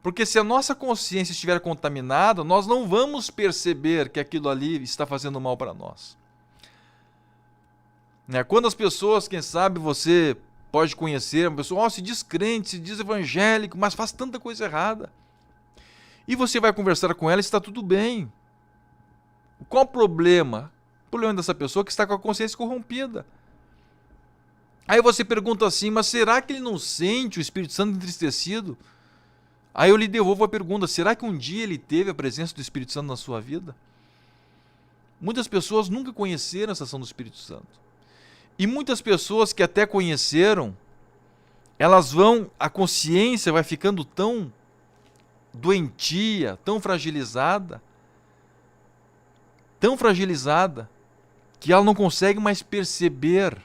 Porque se a nossa consciência estiver contaminada, nós não vamos perceber que aquilo ali está fazendo mal para nós. Quando as pessoas, quem sabe você pode conhecer, uma pessoa se diz crente, se diz evangélico, mas faz tanta coisa errada. E você vai conversar com ela e está tudo bem. Qual o problema? O problema dessa pessoa é que está com a consciência corrompida. Aí você pergunta assim, mas será que ele não sente o Espírito Santo entristecido? Aí eu lhe devolvo a pergunta, será que um dia ele teve a presença do Espírito Santo na sua vida? Muitas pessoas nunca conheceram essa ação do Espírito Santo. E muitas pessoas que até conheceram, a consciência vai ficando tão doentia, tão fragilizada, que ela não consegue mais perceber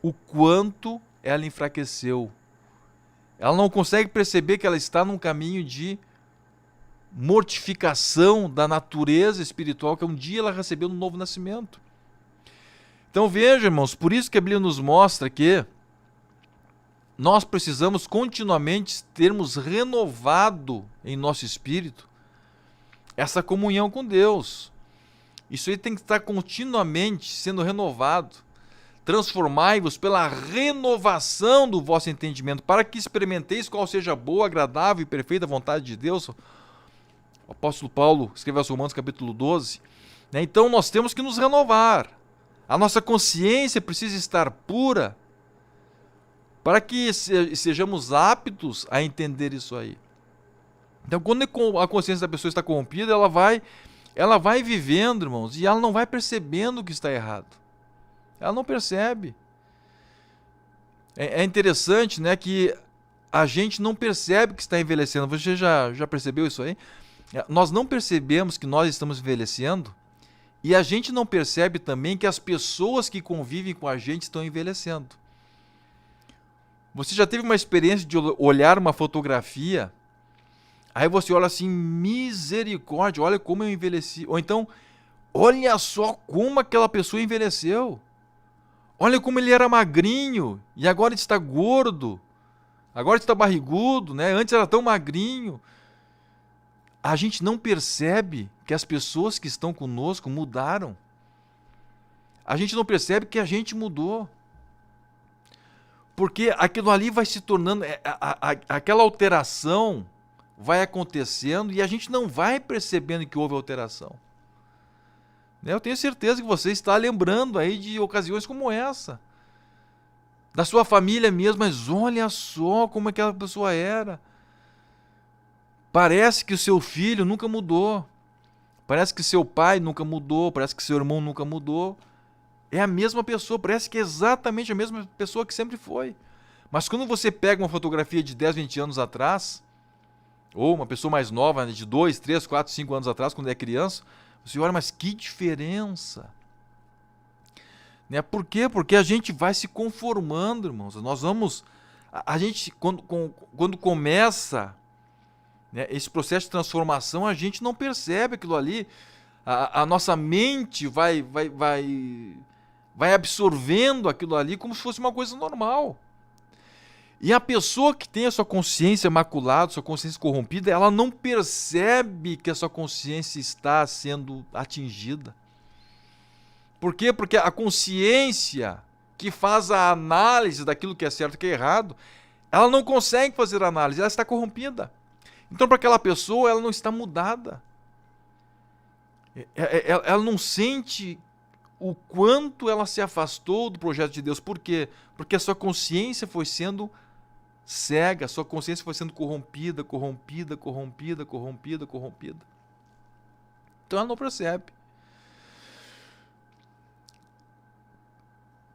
o quanto ela enfraqueceu. Ela não consegue perceber que ela está num caminho de mortificação da natureza espiritual que um dia ela recebeu no novo nascimento. Então veja, irmãos, por isso que a Bíblia nos mostra que nós precisamos continuamente termos renovado em nosso espírito essa comunhão com Deus. Isso aí tem que estar continuamente sendo renovado. Transformai-vos pela renovação do vosso entendimento, para que experimenteis qual seja a boa, agradável e perfeita vontade de Deus. O apóstolo Paulo escreveu aos Romanos capítulo 12. Então nós temos que nos renovar. A nossa consciência precisa estar pura para que sejamos aptos a entender isso aí. Então quando a consciência da pessoa está corrompida, ela vai vivendo, irmãos, e ela não vai percebendo o que está errado. Ela não percebe. É interessante, né, que a gente não percebe que está envelhecendo. Você já percebeu isso aí? Nós não percebemos que nós estamos envelhecendo e a gente não percebe também que as pessoas que convivem com a gente estão envelhecendo. Você já teve uma experiência de olhar uma fotografia, aí você olha assim, misericórdia, olha como eu envelheci. Ou então, olha só como aquela pessoa envelheceu. Olha como ele era magrinho e agora está gordo. Agora está barrigudo, né? Antes era tão magrinho. A gente não percebe que as pessoas que estão conosco mudaram. A gente não percebe que a gente mudou. Porque aquilo ali vai se tornando, aquela alteração vai acontecendo e a gente não vai percebendo que houve alteração. Eu tenho certeza que você está lembrando aí de ocasiões como essa. Da sua família mesmo, mas olha só como aquela pessoa era. Parece que o seu filho nunca mudou. Parece que seu pai nunca mudou, parece que seu irmão nunca mudou. É a mesma pessoa, parece que é exatamente a mesma pessoa que sempre foi. Mas quando você pega uma fotografia de 10, 20 anos atrás, ou uma pessoa mais nova, de 2, 3, 4, 5 anos atrás, quando é criança, você olha, mas que diferença. Por quê? Porque a gente vai se conformando, irmãos. Nós vamos... A gente, quando começa esse processo de transformação, a gente não percebe aquilo ali. A nossa mente vai absorvendo aquilo ali como se fosse uma coisa normal. E a pessoa que tem a sua consciência maculada, sua consciência corrompida, ela não percebe que a sua consciência está sendo atingida. Por quê? Porque a consciência que faz a análise daquilo que é certo e que é errado, ela não consegue fazer análise, ela está corrompida. Então, para aquela pessoa, ela não está mudada. Ela não sente o quanto ela se afastou do projeto de Deus. Por quê? Porque a sua consciência foi sendo cega, a sua consciência foi sendo corrompida. Então ela não percebe.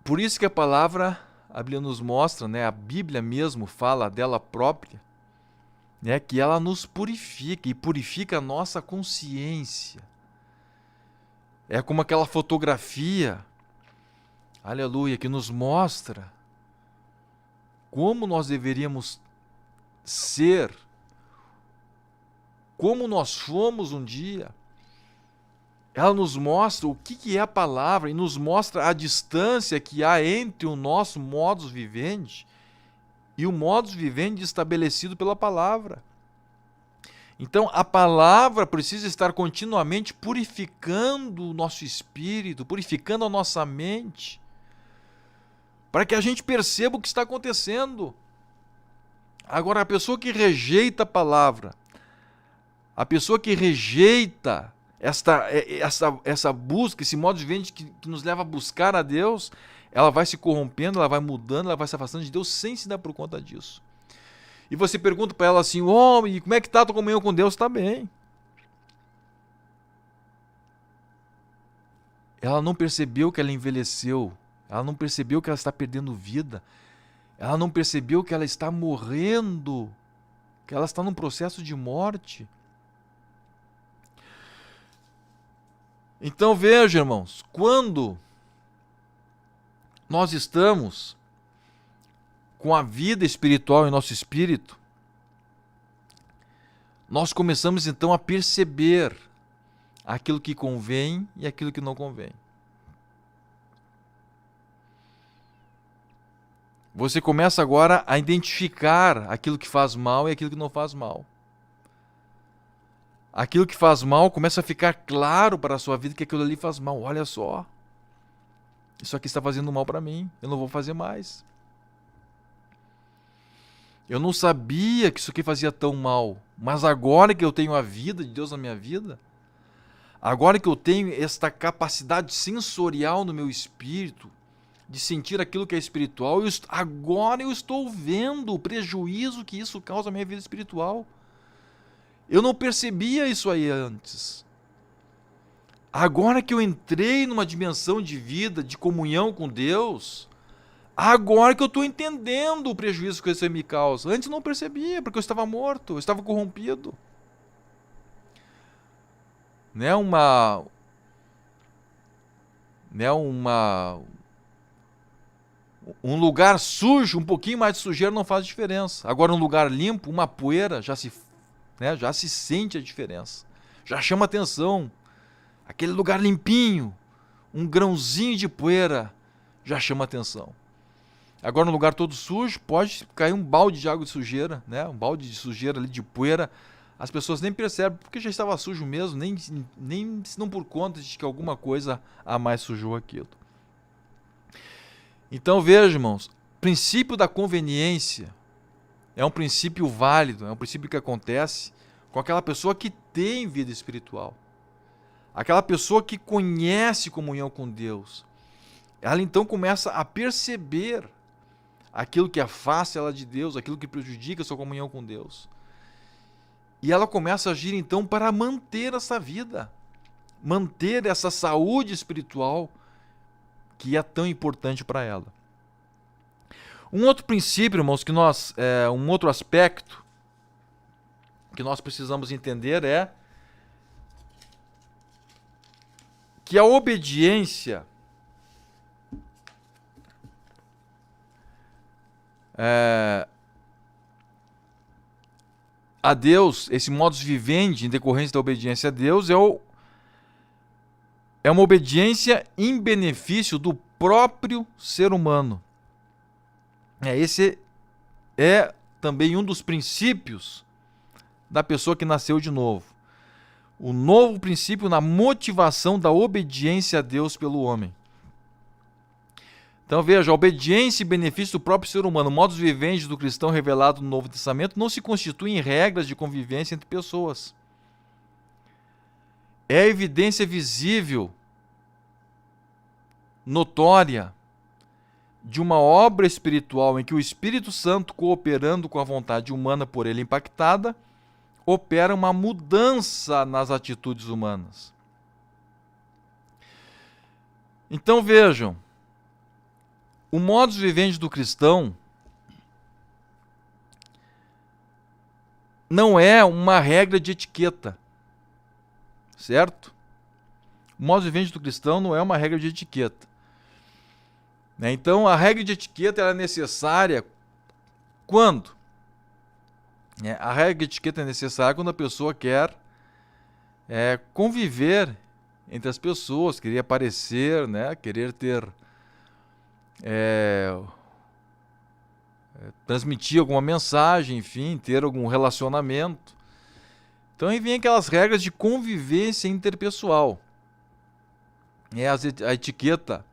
Por isso que a Bíblia nos mostra, a Bíblia mesmo fala dela própria, que ela nos purifica e purifica a nossa consciência. É como aquela fotografia, aleluia, que nos mostra como nós deveríamos ser, como nós fomos um dia. Ela nos mostra o que é a palavra e nos mostra a distância que há entre o nosso modus vivendi e o modus vivendi estabelecido pela palavra. Então, a palavra precisa estar continuamente purificando o nosso espírito, purificando a nossa mente, para que a gente perceba o que está acontecendo. Agora, a pessoa que rejeita a palavra, a pessoa que rejeita essa busca, esse modo de vida que nos leva a buscar a Deus, ela vai se corrompendo, ela vai mudando, ela vai se afastando de Deus sem se dar por conta disso. E você pergunta para ela assim, homem, como é que está a tua comunhão com Deus? Está bem. Ela não percebeu que ela envelheceu, ela não percebeu que ela está perdendo vida, ela não percebeu que ela está morrendo, que ela está num processo de morte. Então veja, irmãos, quando nós estamos com a vida espiritual em nosso espírito, nós começamos então a perceber aquilo que convém e aquilo que não convém. Você começa agora a identificar aquilo que faz mal e aquilo que não faz mal. Aquilo que faz mal começa a ficar claro para a sua vida que aquilo ali faz mal. Olha só, isso aqui está fazendo mal para mim, eu não vou fazer mais. Eu não sabia que isso aqui fazia tão mal, mas agora que eu tenho a vida de Deus na minha vida, agora que eu tenho esta capacidade sensorial no meu espírito, de sentir aquilo que é espiritual, agora eu estou vendo o prejuízo que isso causa à minha vida espiritual. Eu não percebia isso aí antes. Agora que eu entrei numa dimensão de vida, de comunhão com Deus, agora que eu estou entendendo o prejuízo que isso me causa. Antes eu não percebia, porque eu estava morto, eu estava corrompido. Um lugar sujo, um pouquinho mais de sujeira não faz diferença. Agora um lugar limpo, uma poeira, já se sente a diferença. Já chama atenção. Aquele lugar limpinho, um grãozinho de poeira, já chama atenção. Agora, no lugar todo sujo, pode cair um balde de água de sujeira, né? Um balde de sujeira ali, de poeira. As pessoas nem percebem, porque já estava sujo mesmo, nem se dão por conta de que alguma coisa a mais sujou aquilo. Então, veja, irmãos, o princípio da conveniência é um princípio válido, é um princípio que acontece com aquela pessoa que tem vida espiritual. Aquela pessoa que conhece comunhão com Deus. Ela então começa a perceber aquilo que afasta ela de Deus, aquilo que prejudica a sua comunhão com Deus. E ela começa a agir então para manter essa vida, manter essa saúde espiritual que é tão importante para ela. Um outro princípio, irmãos, um outro aspecto que nós precisamos entender é que a obediência a Deus, esse modus vivendi em decorrência da obediência a Deus, é uma obediência em benefício do próprio ser humano. Esse é também um dos princípios da pessoa que nasceu de novo. O novo princípio na motivação da obediência a Deus pelo homem. Então veja, a obediência e benefício do próprio ser humano, o modus vivendi do cristão revelado no Novo Testamento, não se constitui em regras de convivência entre pessoas. É a evidência visível, notória, de uma obra espiritual em que o Espírito Santo, cooperando com a vontade humana por ele impactada, opera uma mudança nas atitudes humanas. Então vejam, o modus vivendi do cristão não é uma regra de etiqueta, certo? O modus vivendi do cristão não é uma regra de etiqueta. Então a regra de etiqueta é necessária quando? A regra de etiqueta é necessária quando a pessoa quer conviver entre as pessoas, querer aparecer, querer ter transmitir alguma mensagem, enfim, ter algum relacionamento. Então aí vem aquelas regras de convivência interpessoal. A etiqueta,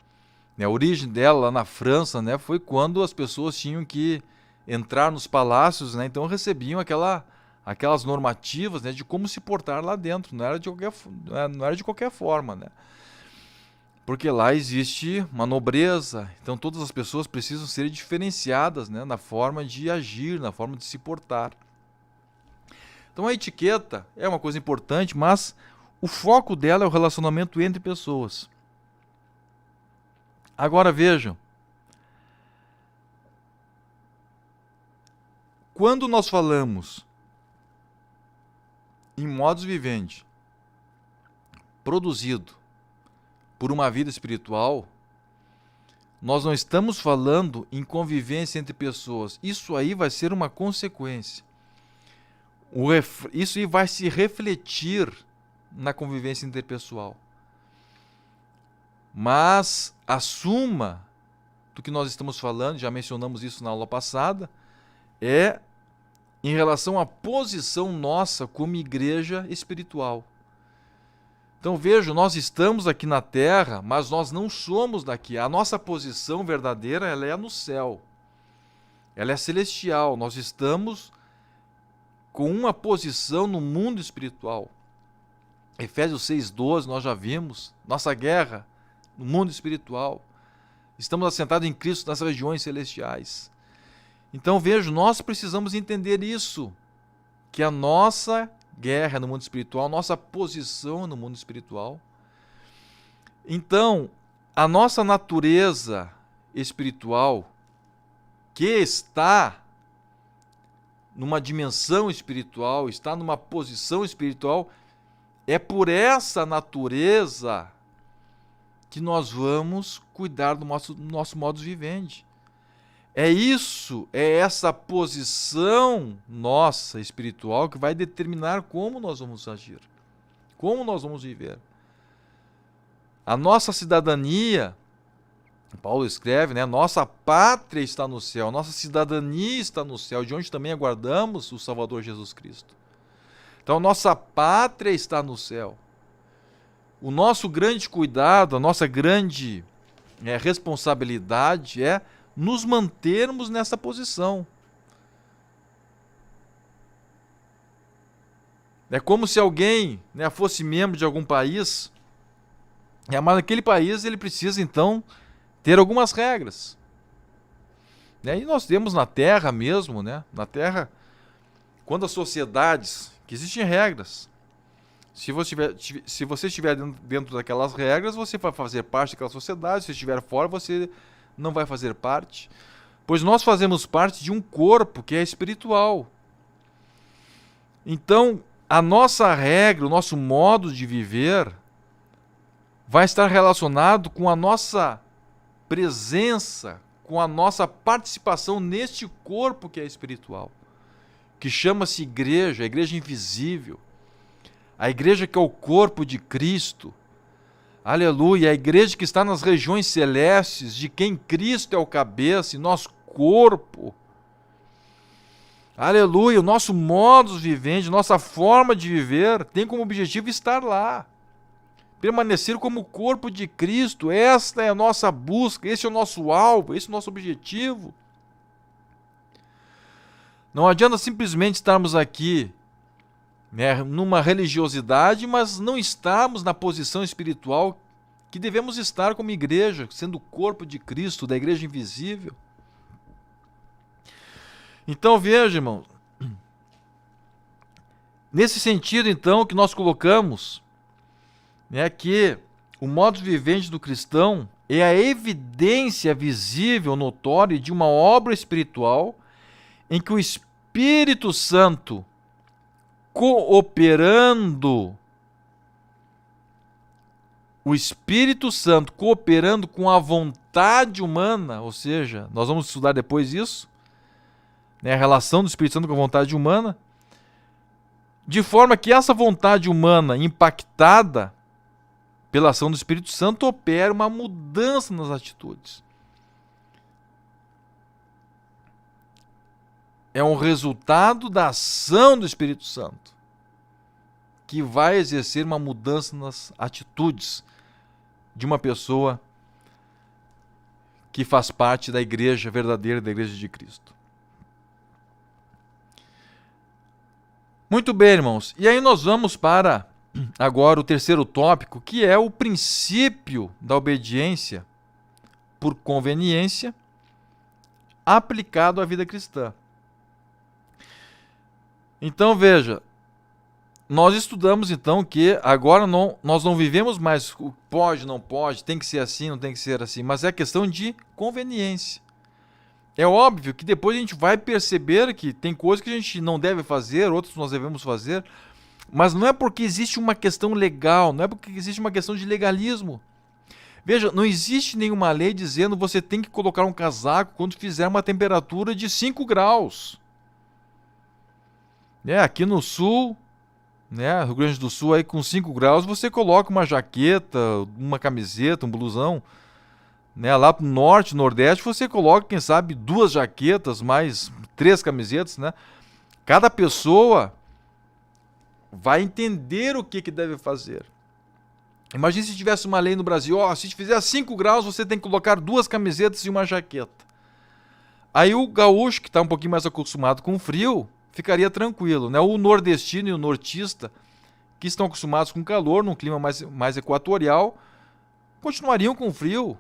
né, a origem dela lá na França, né, foi quando as pessoas tinham que entrar nos palácios, né, então recebiam aquelas normativas, né, de como se portar lá dentro. Não era de qualquer forma, né? Porque lá existe uma nobreza, então todas as pessoas precisam ser diferenciadas, né, na forma de agir, na forma de se portar. Então a etiqueta é uma coisa importante, mas o foco dela é o relacionamento entre pessoas. Agora vejam, quando nós falamos em modus vivendi produzido por uma vida espiritual, nós não estamos falando em convivência entre pessoas. Isso aí vai ser uma consequência. Isso aí vai se refletir na convivência interpessoal. Mas a suma do que nós estamos falando, já mencionamos isso na aula passada, é em relação à posição nossa como igreja espiritual. Então veja, nós estamos aqui na terra, mas nós não somos daqui. A nossa posição verdadeira, ela é no céu. Ela é celestial. Nós estamos com uma posição no mundo espiritual. Efésios 6,12, nós já vimos. Nossa guerra no mundo espiritual. Estamos assentados em Cristo nas regiões celestiais. Então veja, nós precisamos entender isso. Que a nossa guerra no mundo espiritual, nossa posição no mundo espiritual. Então, a nossa natureza espiritual, que está numa dimensão espiritual, está numa posição espiritual, é por essa natureza que nós vamos cuidar do nosso modus vivendi. É isso, é essa posição nossa espiritual que vai determinar como nós vamos agir, como nós vamos viver. A nossa cidadania, Paulo escreve, né? Nossa pátria está no céu, nossa cidadania está no céu, de onde também aguardamos o Salvador Jesus Cristo. Então, nossa pátria está no céu. O nosso grande cuidado, a nossa grande responsabilidade é nos mantermos nessa posição. É como se alguém, né, fosse membro de algum país, mas naquele país ele precisa então ter algumas regras. E nós temos na Terra mesmo, né, na Terra, quando as sociedades, que existem regras. Se você estiver dentro daquelas regras, você vai fazer parte daquela sociedade. Se estiver fora, você não vai fazer parte, pois nós fazemos parte de um corpo que é espiritual. Então, a nossa regra, o nosso modo de viver vai estar relacionado com a nossa presença, com a nossa participação neste corpo que é espiritual, que chama-se igreja, a igreja invisível, a igreja que é o corpo de Cristo. Aleluia, a igreja que está nas regiões celestes, de quem Cristo é o cabeça e nosso corpo. Aleluia, o nosso modus vivendi, nossa forma de viver tem como objetivo estar lá. Permanecer como corpo de Cristo, esta é a nossa busca, esse é o nosso alvo, esse é o nosso objetivo. Não adianta simplesmente estarmos aqui, né, numa religiosidade, mas não estamos na posição espiritual que devemos estar como igreja, sendo o corpo de Cristo, da igreja invisível. Então veja, irmãos, nesse sentido então que nós colocamos, né, que o modus vivendi do cristão é a evidência visível, notória de uma obra espiritual em que o Espírito Santo cooperando com a vontade humana, ou seja, nós vamos estudar depois isso, né, a relação do Espírito Santo com a vontade humana, de forma que essa vontade humana impactada pela ação do Espírito Santo opera uma mudança nas atitudes. É um resultado da ação do Espírito Santo. que vai exercer uma mudança nas atitudes de uma pessoa que faz parte da igreja verdadeira, da igreja de Cristo. Muito bem, irmãos. E aí nós vamos para agora o terceiro tópico, que é o princípio da obediência por conveniência aplicado à vida cristã. Então veja, nós estudamos então que agora nós não vivemos mais o pode, não pode, tem que ser assim, não tem que ser assim, mas é questão de conveniência. É óbvio que depois a gente vai perceber que tem coisas que a gente não deve fazer, outras nós devemos fazer, mas não é porque existe uma questão legal, não é porque existe uma questão de legalismo. Veja, não existe nenhuma lei dizendo que você tem que colocar um casaco quando fizer uma temperatura de 5 graus. Aqui no sul, Rio Grande do Sul, aí com 5 graus, você coloca uma jaqueta, uma camiseta, um blusão. Lá pro norte, nordeste, você coloca, quem sabe, 2 jaquetas, mais 3 camisetas, né? Cada pessoa vai entender o que deve fazer. Imagine se tivesse uma lei no Brasil, se fizer 5 graus, você tem que colocar 2 camisetas e uma jaqueta. Aí o gaúcho, que está um pouquinho mais acostumado com frio, ficaria tranquilo, né? O nordestino e o nortista, que estão acostumados com calor, num clima mais equatorial, continuariam com frio.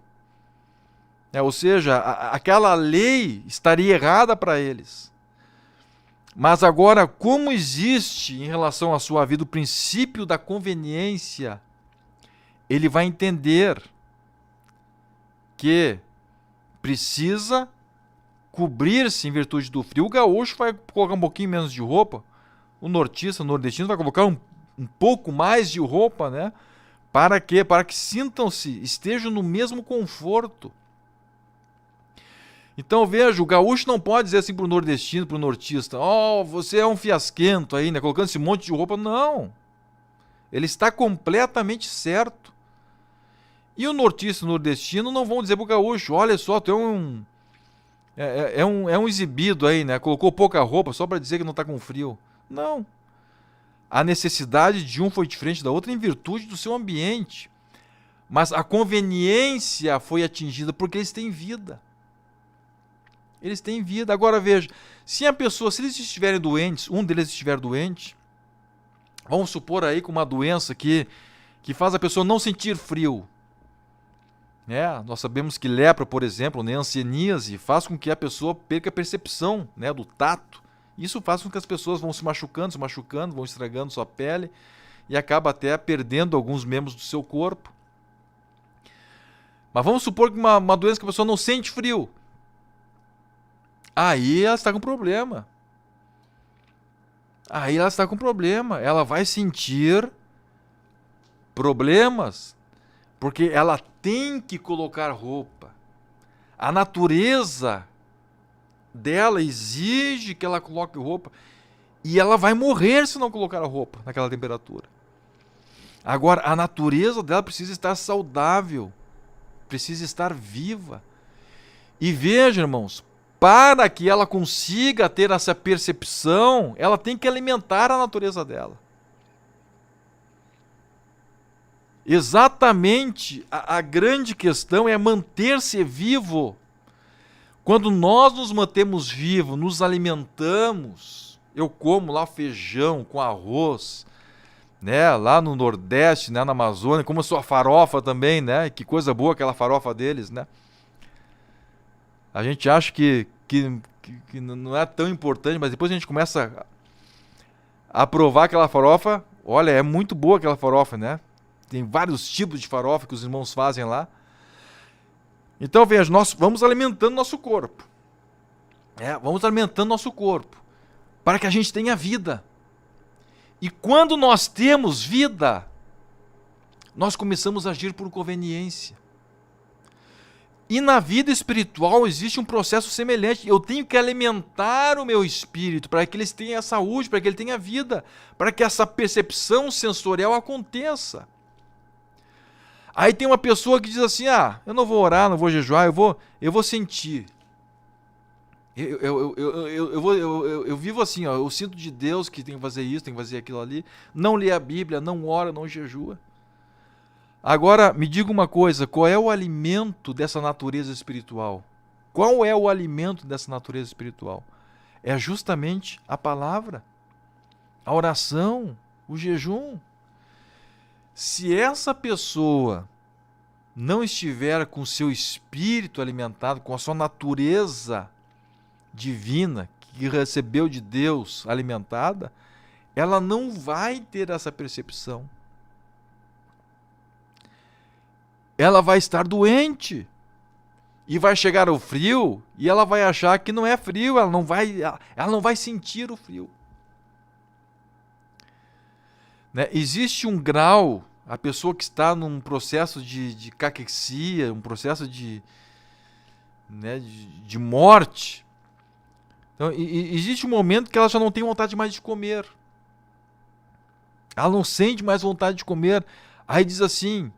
Ou seja, aquela lei estaria errada para eles. Mas agora, como existe em relação à sua vida o princípio da conveniência, ele vai entender que precisa cobrir-se em virtude do frio. O gaúcho vai colocar um pouquinho menos de roupa, o nortista, o nordestino vai colocar um pouco mais de roupa, né? Para quê? Para que sintam-se, estejam no mesmo conforto. Então veja, o gaúcho não pode dizer assim para o nordestino, para o nortista, você é um fiasquento aí, né? Colocando esse monte de roupa. Não. Ele está completamente certo. E o nortista e o nordestino não vão dizer para o gaúcho, olha só, tu é um exibido aí, né? Colocou pouca roupa só para dizer que não está com frio. Não. A necessidade de um foi diferente da outra em virtude do seu ambiente. Mas a conveniência foi atingida porque eles têm vida. Eles têm vida. Agora veja, se eles estiverem doentes, um deles estiver doente, vamos supor aí com uma doença que faz a pessoa não sentir frio. Nós sabemos que lepra, por exemplo, hanseníase, faz com que a pessoa perca a percepção, do tato. Isso faz com que as pessoas vão se machucando, vão estragando sua pele e acaba até perdendo alguns membros do seu corpo. Mas vamos supor que uma doença que a pessoa não sente frio. Aí ela está com problema. Ela vai sentir problemas, porque ela tem que colocar roupa. A natureza dela exige que ela coloque roupa. E ela vai morrer se não colocar a roupa naquela temperatura. Agora, a natureza dela precisa estar saudável. Precisa estar viva. E veja, irmãos, para que ela consiga ter essa percepção, ela tem que alimentar a natureza dela. Exatamente, a grande questão é manter-se vivo. Quando nós nos mantemos vivos, nos alimentamos, eu como lá feijão com arroz, lá no Nordeste, na Amazônia, como a sua farofa também, que coisa boa aquela farofa deles, A gente acha que não é tão importante, mas depois a gente começa a provar aquela farofa. Olha, é muito boa aquela farofa, Tem vários tipos de farofa que os irmãos fazem lá. Então, veja, nós vamos alimentando nosso corpo. Vamos alimentando nosso corpo para que a gente tenha vida. E quando nós temos vida, nós começamos a agir por conveniência. E na vida espiritual existe um processo semelhante. Eu tenho que alimentar o meu espírito para que ele tenha saúde, para que ele tenha vida, para que essa percepção sensorial aconteça. Aí tem uma pessoa que diz assim, eu não vou orar, não vou jejuar, eu vou sentir. Eu vivo assim, ó, eu sinto de Deus que tem que fazer isso, tem que fazer aquilo ali. Não lê a Bíblia, não ora, não jejua. Agora, me diga uma coisa, qual é o alimento dessa natureza espiritual? Qual é o alimento dessa natureza espiritual? É justamente a palavra, a oração, o jejum. Se essa pessoa não estiver com o seu espírito alimentado, com a sua natureza divina, que recebeu de Deus alimentada, ela não vai ter essa percepção. Ela vai estar doente. E vai chegar o frio e ela vai achar que não é frio, ela não vai sentir o frio. Né? Existe um grau, a pessoa que está num processo de caquexia, um processo de morte. Então, existe um momento que ela já não tem vontade mais de comer. Ela não sente mais vontade de comer. Aí diz assim,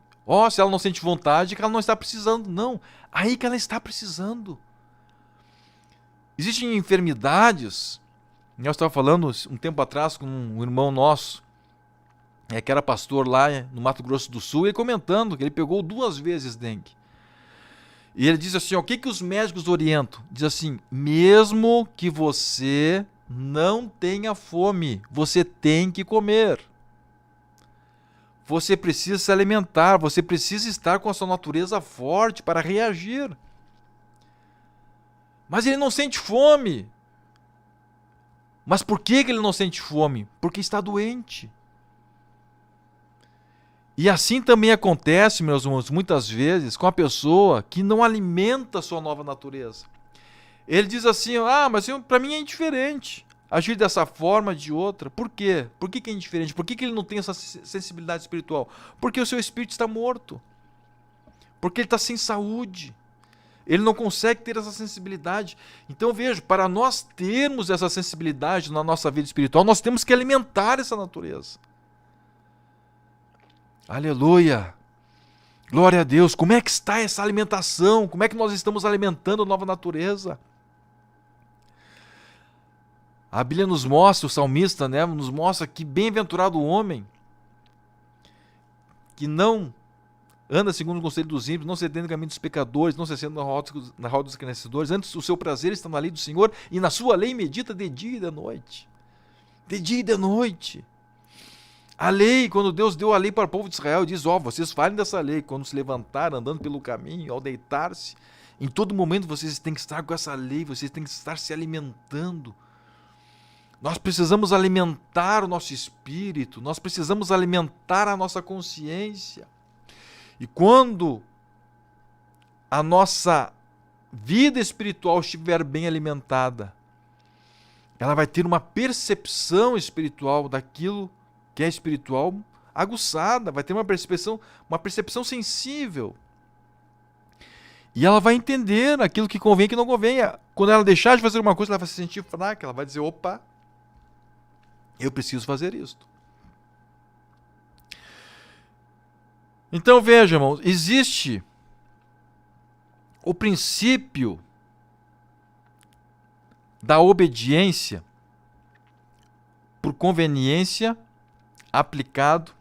se ela não sente vontade, é que ela não está precisando. Não, aí que ela está precisando. Existem enfermidades. Eu estava falando um tempo atrás com um irmão nosso, que era pastor lá no Mato Grosso do Sul, ele comentando que ele pegou 2 vezes dengue. E ele diz assim, o que os médicos orientam? Diz assim, mesmo que você não tenha fome, você tem que comer. Você precisa se alimentar, você precisa estar com a sua natureza forte para reagir. Mas ele não sente fome. Mas por que ele não sente fome? Porque está doente. E assim também acontece, meus irmãos, muitas vezes com a pessoa que não alimenta a sua nova natureza. Ele diz assim, mas para mim é indiferente agir dessa forma, de outra. Por quê? Por que é indiferente? Por que ele não tem essa sensibilidade espiritual? Porque o seu espírito está morto. Porque ele está sem saúde. Ele não consegue ter essa sensibilidade. Então veja, para nós termos essa sensibilidade na nossa vida espiritual, nós temos que alimentar essa natureza. Aleluia! Glória a Deus! Como é que está essa alimentação? Como é que nós estamos alimentando a nova natureza? A Bíblia nos mostra, o salmista, nos mostra que bem-aventurado o homem que não anda segundo o conselho dos ímpios, não se detém no caminho dos pecadores, não se assenta na roda dos escarnecedores. Antes o seu prazer está na lei do Senhor e na sua lei medita de dia e de noite. De dia e de noite. A lei, quando Deus deu a lei para o povo de Israel, diz, vocês falem dessa lei, quando se levantar, andando pelo caminho, ao deitar-se, em todo momento vocês têm que estar com essa lei, vocês têm que estar se alimentando. Nós precisamos alimentar o nosso espírito, nós precisamos alimentar a nossa consciência. E quando a nossa vida espiritual estiver bem alimentada, ela vai ter uma percepção espiritual daquilo que é espiritual aguçada, vai ter uma percepção sensível. E ela vai entender aquilo que convém e que não convém. Quando ela deixar de fazer uma coisa, ela vai se sentir fraca, ela vai dizer, eu preciso fazer isto. Então veja, irmãos, existe o princípio da obediência por conveniência aplicado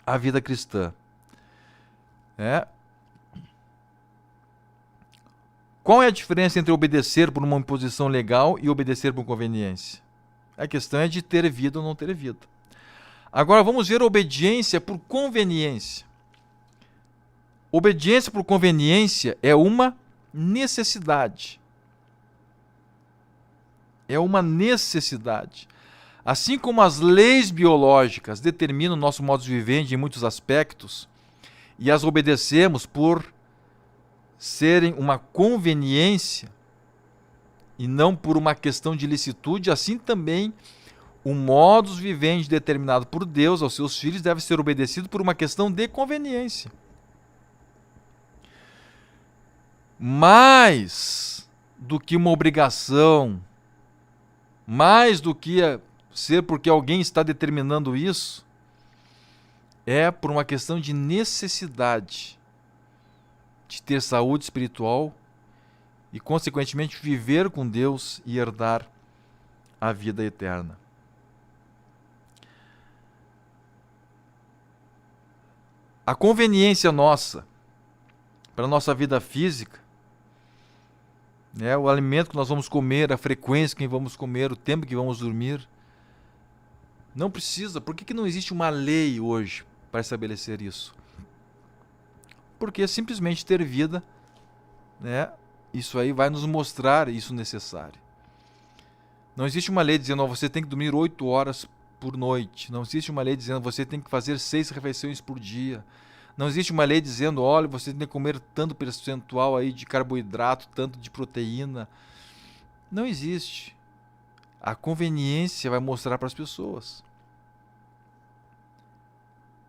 à vida cristã. Qual é a diferença entre obedecer por uma imposição legal e obedecer por conveniência? A questão é de ter vida ou não ter vida. Agora vamos ver a obediência por conveniência. Obediência por conveniência é uma necessidade. É uma necessidade. Assim como as leis biológicas determinam o nosso modo de viver em muitos aspectos, e as obedecemos por serem uma conveniência e não por uma questão de licitude, assim também o modus vivendi determinado por Deus aos seus filhos deve ser obedecido por uma questão de conveniência. Mais do que uma obrigação, mais do que ser porque alguém está determinando isso, é por uma questão de necessidade de ter saúde espiritual e, consequentemente, viver com Deus e herdar a vida eterna. A conveniência nossa para a nossa vida física, né, o alimento que nós vamos comer, a frequência que vamos comer, o tempo que vamos dormir, não precisa. Por que não existe uma lei hoje para estabelecer isso? Porque simplesmente ter vida, né, isso aí vai nos mostrar isso necessário. Não existe uma lei dizendo, você tem que dormir 8 horas por noite. Não existe uma lei dizendo, você tem que fazer 6 refeições por dia. Não existe uma lei dizendo, olha, você tem que comer tanto percentual aí de carboidrato, tanto de proteína. Não existe. A conveniência vai mostrar para as pessoas.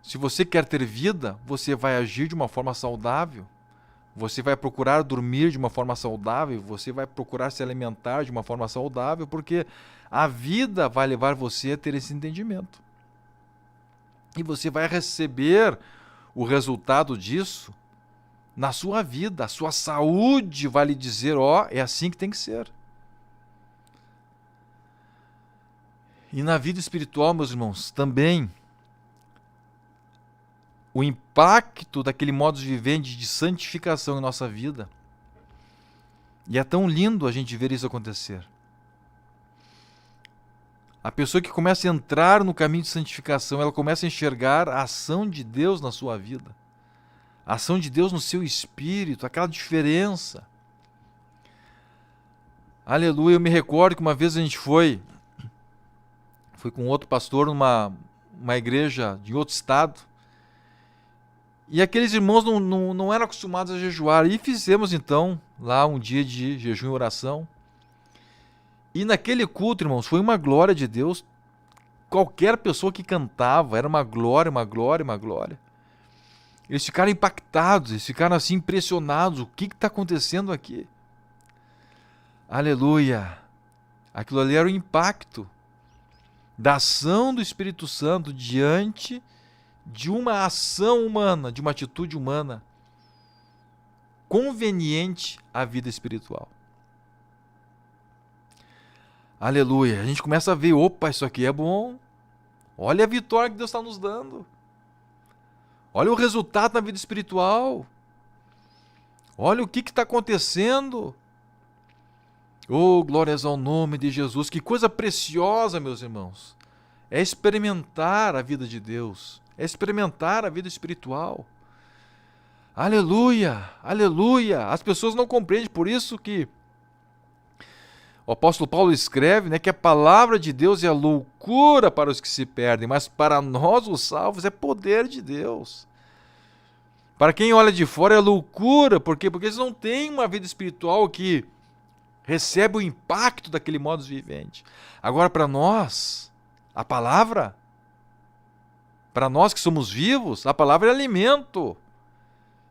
Se você quer ter vida, você vai agir de uma forma saudável. Você vai procurar dormir de uma forma saudável, você vai procurar se alimentar de uma forma saudável, porque a vida vai levar você a ter esse entendimento. E você vai receber o resultado disso na sua vida. A sua saúde vai lhe dizer, é assim que tem que ser. E na vida espiritual, meus irmãos, também o impacto daquele modo de viver de santificação em nossa vida. E é tão lindo a gente ver isso acontecer. A pessoa que começa a entrar no caminho de santificação, ela começa a enxergar a ação de Deus na sua vida. A ação de Deus no seu espírito, aquela diferença. Aleluia, eu me recordo que uma vez a gente foi com outro pastor numa igreja de outro estado, e aqueles irmãos não eram acostumados a jejuar. E fizemos então lá um dia de jejum e oração. E naquele culto, irmãos, foi uma glória de Deus. Qualquer pessoa que cantava, era uma glória, uma glória, uma glória. Eles ficaram impactados, eles ficaram assim impressionados. O que está acontecendo aqui? Aleluia! Aquilo ali era o impacto da ação do Espírito Santo diante de uma ação humana, de uma atitude humana conveniente à vida espiritual. Aleluia. A gente começa a ver, opa, isso aqui é bom. Olha a vitória que Deus está nos dando. Olha o resultado na vida espiritual. Olha o que está acontecendo. Oh, glórias ao nome de Jesus. Que coisa preciosa, meus irmãos. É experimentar a vida de Deus. É experimentar a vida espiritual. Aleluia, aleluia. As pessoas não compreendem, por isso que o apóstolo Paulo escreve, né, que a palavra de Deus é a loucura para os que se perdem, mas para nós, os salvos, é poder de Deus. Para quem olha de fora é loucura, por quê? Porque eles não têm uma vida espiritual que recebe o impacto daquele modo vivente. Agora, para nós, a palavra, para nós que somos vivos, a palavra é alimento.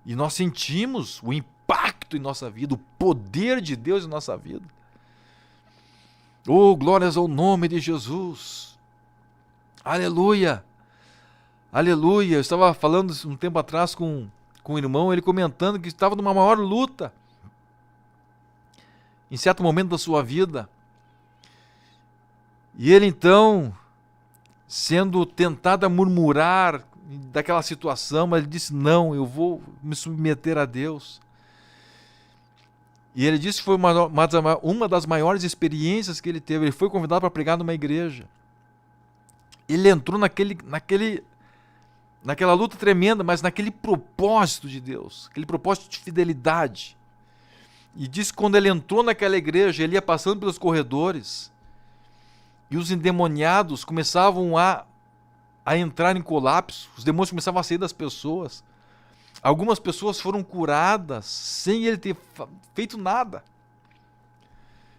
E nós sentimos o impacto em nossa vida, o poder de Deus em nossa vida. Oh, glórias ao nome de Jesus. Aleluia. Aleluia. Eu estava falando um tempo atrás com um irmão, ele comentando que estava numa maior luta em certo momento da sua vida. E ele então, sendo tentado a murmurar daquela situação, mas ele disse, não, eu vou me submeter a Deus. E ele disse que foi uma das maiores experiências que ele teve. Ele foi convidado para pregar numa igreja. Ele entrou naquela luta tremenda, mas naquele propósito de Deus, aquele propósito de fidelidade. E disse que quando ele entrou naquela igreja, ele ia passando pelos corredores, e os endemoniados começavam a entrar em colapso, os demônios começavam a sair das pessoas. Algumas pessoas foram curadas sem ele ter feito nada.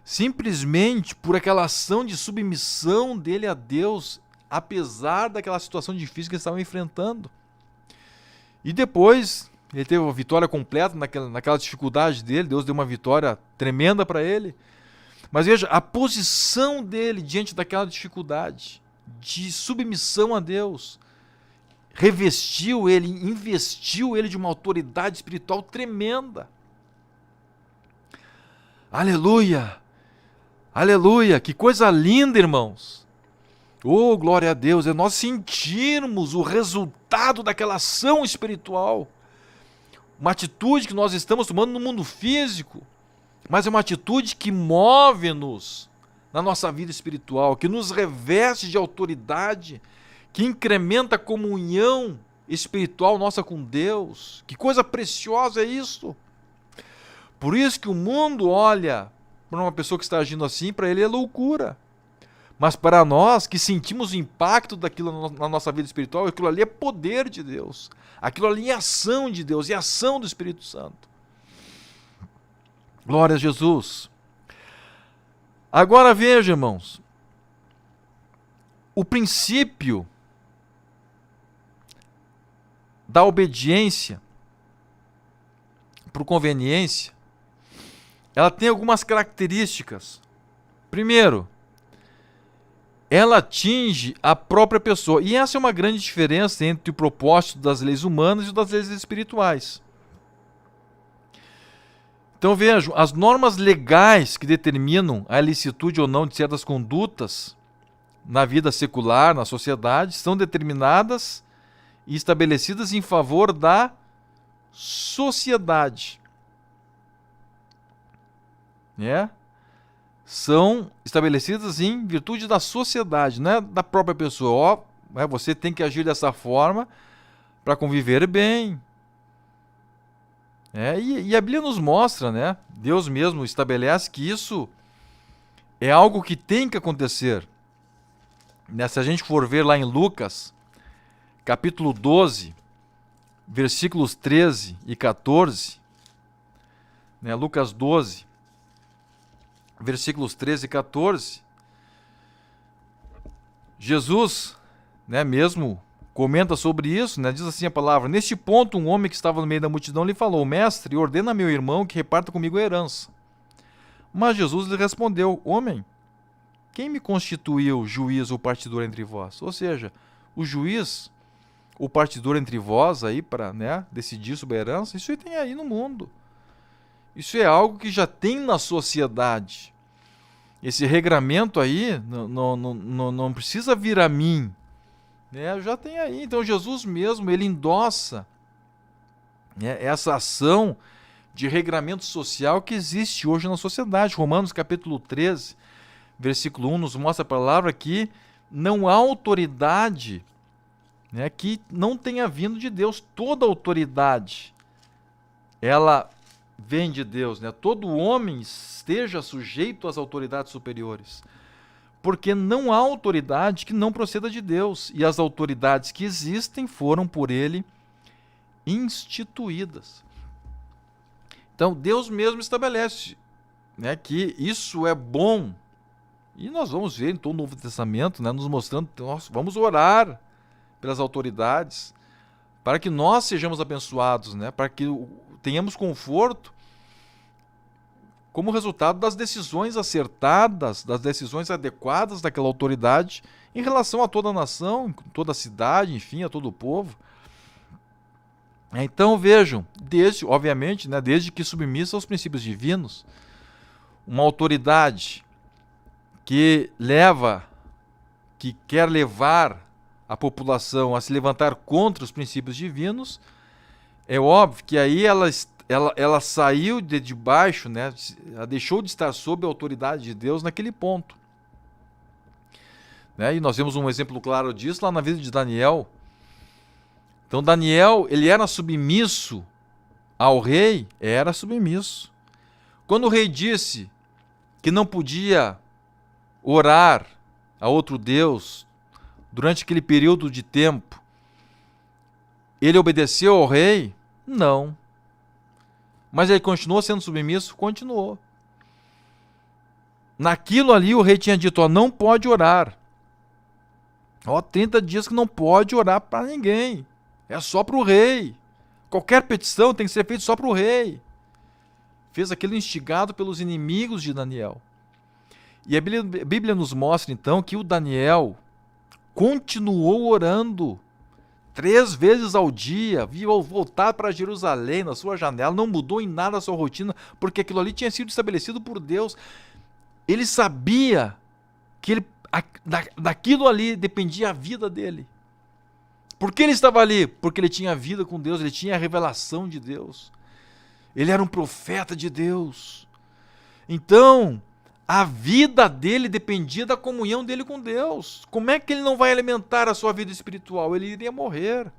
Simplesmente por aquela ação de submissão dele a Deus, apesar daquela situação difícil que eles estavam enfrentando. E depois, ele teve uma vitória completa naquela dificuldade dele, Deus deu uma vitória tremenda para ele. Mas veja, a posição dele diante daquela dificuldade, de submissão a Deus, revestiu ele, investiu ele de uma autoridade espiritual tremenda. Aleluia! Aleluia! Que coisa linda, irmãos! Oh, glória a Deus! É nós sentirmos o resultado daquela ação espiritual. Uma atitude que nós estamos tomando no mundo físico, mas é uma atitude que move-nos na nossa vida espiritual, que nos reveste de autoridade, que incrementa a comunhão espiritual nossa com Deus. Que coisa preciosa é isso! Por isso que o mundo olha para uma pessoa que está agindo assim, para ele é loucura. Mas para nós que sentimos o impacto daquilo na nossa vida espiritual, aquilo ali é poder de Deus. Aquilo ali é ação de Deus, é ação do Espírito Santo. Glória a Jesus. Agora veja, irmãos, o princípio da obediência por conveniência, ela tem algumas características. Primeiro, ela atinge a própria pessoa. E essa é uma grande diferença entre o propósito das leis humanas e das leis espirituais. Então vejam, as normas legais que determinam a ilicitude ou não de certas condutas na vida secular, na sociedade, são determinadas e estabelecidas em favor da sociedade. São estabelecidas em virtude da sociedade, não é da própria pessoa. Você tem que agir dessa forma para conviver bem. E a Bíblia nos mostra, né? Deus mesmo estabelece que isso é algo que tem que acontecer. Se a gente for ver lá em Lucas, capítulo 12, versículos 13 e 14, Lucas 12, versículos 13 e 14, Jesus, mesmo comenta sobre isso, diz assim a palavra: neste ponto, um homem que estava no meio da multidão lhe falou: mestre, ordena a meu irmão que reparta comigo a herança. Mas Jesus lhe respondeu: homem, quem me constituiu juiz ou partidor entre vós? Ou seja, o juiz, o partidor entre vós aí para decidir sobre a herança, isso aí tem aí no mundo. Isso é algo que já tem na sociedade. Esse regramento aí não precisa vir a mim. Já tem aí. Então Jesus mesmo, ele endossa essa ação de regramento social que existe hoje na sociedade. Romanos capítulo 13, versículo 1 nos mostra a palavra que não há autoridade que não tenha vindo de Deus. Toda autoridade, ela vem de Deus. Todo homem esteja sujeito às autoridades superiores. Porque não há autoridade que não proceda de Deus. E as autoridades que existem foram por ele instituídas. Então Deus mesmo estabelece que isso é bom. E nós vamos ver em todo o Novo Testamento nos mostrando que nós vamos orar pelas autoridades para que nós sejamos abençoados, para que tenhamos conforto como resultado das decisões acertadas, das decisões adequadas daquela autoridade em relação a toda a nação, toda a cidade, enfim, a todo o povo. Então vejam, obviamente, desde que submissa aos princípios divinos, uma autoridade que quer levar a população a se levantar contra os princípios divinos, é óbvio que aí ela saiu de debaixo, ela deixou de estar sob a autoridade de Deus naquele ponto. E nós vemos um exemplo claro disso lá na vida de Daniel. Então Daniel, ele era submisso ao rei, era submisso. Quando o rei disse que não podia orar a outro Deus durante aquele período de tempo, ele obedeceu ao rei? Não. Mas ele continuou sendo submisso? Continuou. Naquilo ali o rei tinha dito, não pode orar. 30 dias que não pode orar para ninguém. É só para o rei. Qualquer petição tem que ser feita só para o rei. Fez aquilo instigado pelos inimigos de Daniel. E a Bíblia nos mostra então que o Daniel continuou orando 3 vezes ao dia, via voltar para Jerusalém na sua janela, não mudou em nada a sua rotina, porque aquilo ali tinha sido estabelecido por Deus. Ele sabia que daquilo ali dependia a vida dele. Por que ele estava ali? Porque ele tinha vida com Deus, ele tinha a revelação de Deus. Ele era um profeta de Deus. Então, a vida dele dependia da comunhão dele com Deus. Como é que ele não vai alimentar a sua vida espiritual? Ele iria morrer.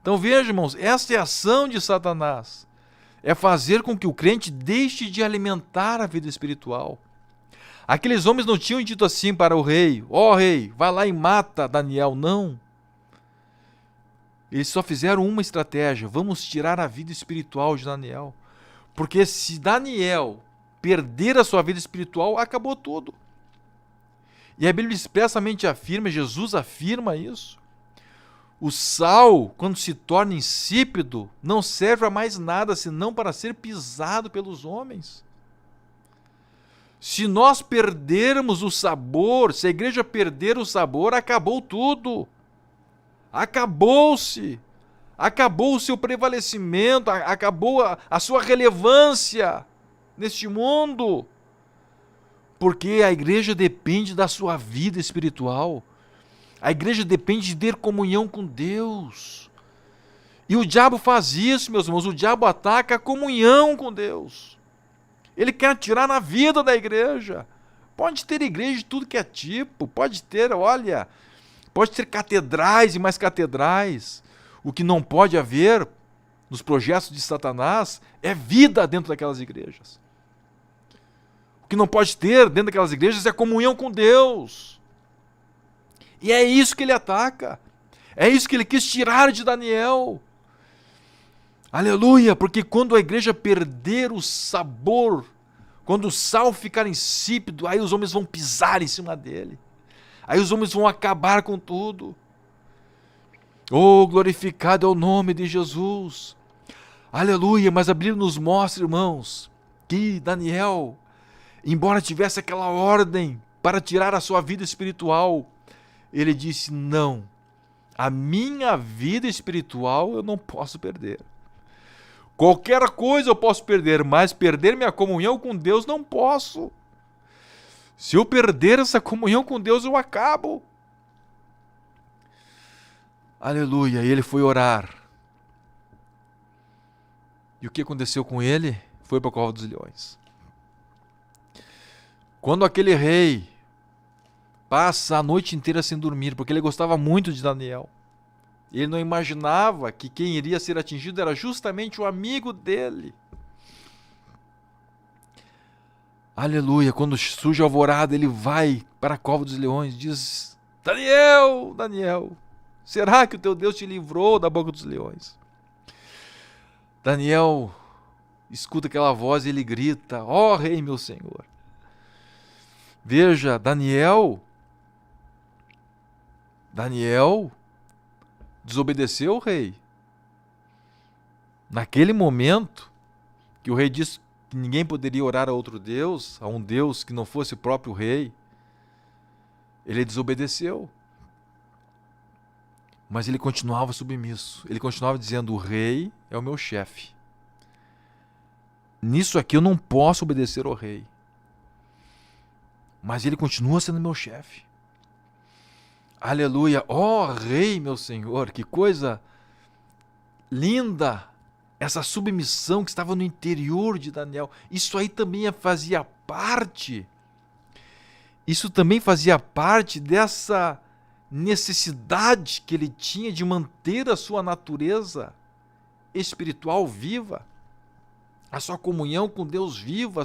Então veja, irmãos, essa é a ação de Satanás. É fazer com que o crente deixe de alimentar a vida espiritual. Aqueles homens não tinham dito assim para o rei: ó rei, vai lá e mata Daniel. Não. Eles só fizeram uma estratégia: vamos tirar a vida espiritual de Daniel. Porque se Daniel perder a sua vida espiritual, acabou tudo. E a Bíblia expressamente afirma, Jesus afirma isso. O sal, quando se torna insípido, não serve a mais nada senão para ser pisado pelos homens. Se nós perdermos o sabor, se a igreja perder o sabor, acabou tudo. Acabou-se. Acabou o seu prevalecimento, acabou a sua relevância neste mundo. Porque a igreja depende da sua vida espiritual. A igreja depende de ter comunhão com Deus. E o diabo faz isso, meus irmãos. O diabo ataca a comunhão com Deus. Ele quer tirar na vida da igreja. Pode ter igreja de tudo que é tipo. Pode ter, pode ter catedrais e mais catedrais. O que não pode haver nos projetos de Satanás é vida dentro daquelas igrejas. O que não pode ter dentro daquelas igrejas é comunhão com Deus. E é isso que ele ataca. É isso que ele quis tirar de Daniel. Aleluia, porque quando a igreja perder o sabor, quando o sal ficar insípido, aí os homens vão pisar em cima dele. Aí os homens vão acabar com tudo. Oh, glorificado é o nome de Jesus. Aleluia, mas a Bíblia nos mostra, irmãos, que Daniel, embora tivesse aquela ordem para tirar a sua vida espiritual, ele disse: não, a minha vida espiritual eu não posso perder. Qualquer coisa eu posso perder, mas perder minha comunhão com Deus não posso. Se eu perder essa comunhão com Deus, eu acabo. Aleluia, e ele foi orar. E o que aconteceu com ele? Foi para a cova dos leões. Quando aquele rei passa a noite inteira sem dormir, porque ele gostava muito de Daniel, ele não imaginava que quem iria ser atingido era justamente o amigo dele. Aleluia, quando surge a alvorada, ele vai para a cova dos leões, diz: Daniel, Daniel, será que o teu Deus te livrou da boca dos leões? Daniel escuta aquela voz e ele grita: ó rei, meu senhor. Veja, Daniel desobedeceu o rei. Naquele momento que o rei disse que ninguém poderia orar a outro Deus, a um Deus que não fosse o próprio rei, ele desobedeceu. Mas ele continuava submisso. Ele continuava dizendo: o rei é o meu chefe. Nisso aqui eu não posso obedecer ao rei. Mas ele continua sendo meu chefe. Aleluia. Ó rei, meu senhor, que coisa linda essa submissão que estava no interior de Daniel. Isso aí também fazia parte. Isso também fazia parte dessa necessidade que ele tinha de manter a sua natureza espiritual viva, a sua comunhão com Deus viva,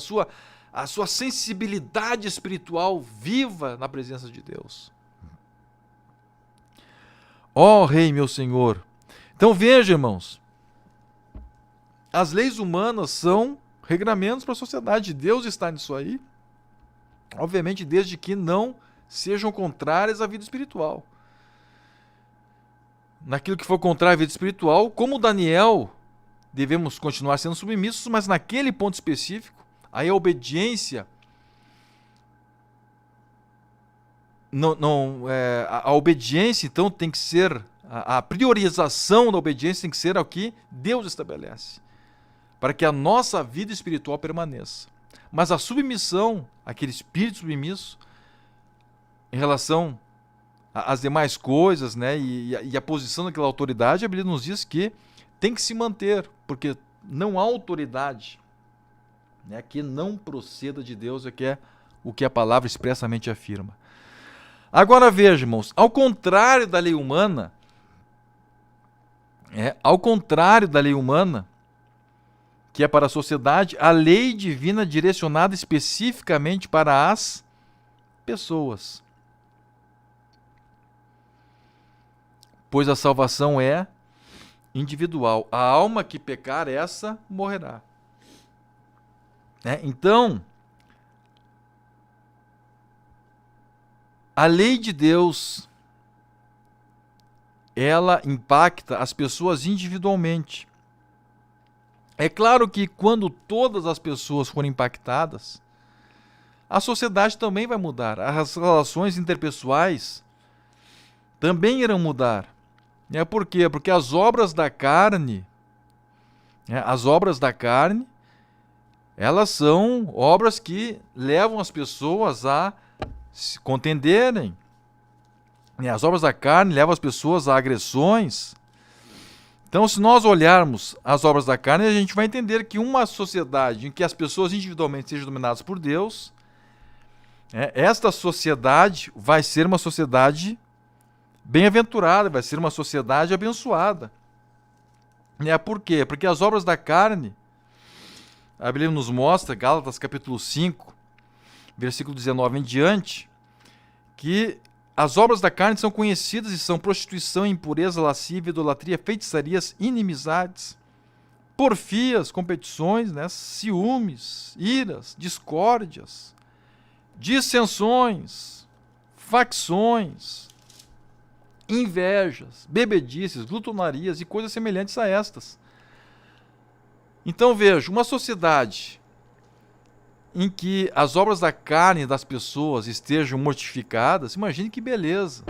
a sua sensibilidade espiritual viva na presença de Deus. Ó rei, meu senhor. Então veja, irmãos, as leis humanas são regramentos para a sociedade. Deus está nisso aí, obviamente desde que não sejam contrárias à vida espiritual. Naquilo que for contrário à vida espiritual, como Daniel, devemos continuar sendo submissos, mas naquele ponto específico, aí a obediência a obediência, então, tem que ser, a priorização da obediência tem que ser ao que Deus estabelece, para que a nossa vida espiritual permaneça. Mas a submissão, aquele espírito submisso, em relação às demais coisas, né, e a posição daquela autoridade, a Bíblia nos diz que tem que se manter, porque não há autoridade, né, que não proceda de Deus, é o que a palavra expressamente afirma. Agora veja, irmãos, ao contrário da lei humana, que é para a sociedade, a lei divina é direcionada especificamente para as pessoas. Pois a salvação é individual. A alma que pecar, essa morrerá. Então, a lei de Deus, ela impacta as pessoas individualmente. É claro que quando todas as pessoas forem impactadas, a sociedade também vai mudar. As relações interpessoais também irão mudar. Por quê? Porque as obras da carne, elas são obras que levam as pessoas a se contenderem. As obras da carne levam as pessoas a agressões. Então, se nós olharmos as obras da carne, a gente vai entender que uma sociedade em que as pessoas individualmente sejam dominadas por Deus, esta sociedade vai ser uma sociedade bem-aventurada, vai ser uma sociedade abençoada. Por quê? Porque as obras da carne, a Bíblia nos mostra, Gálatas capítulo 5, versículo 19 em diante, que as obras da carne são conhecidas e são prostituição, impureza, lascívia, idolatria, feitiçarias, inimizades, porfias, competições, ciúmes, iras, discórdias, dissensões, facções, invejas, bebedices, glutonarias e coisas semelhantes a estas. Então veja, uma sociedade em que as obras da carne das pessoas estejam mortificadas, imagine que beleza.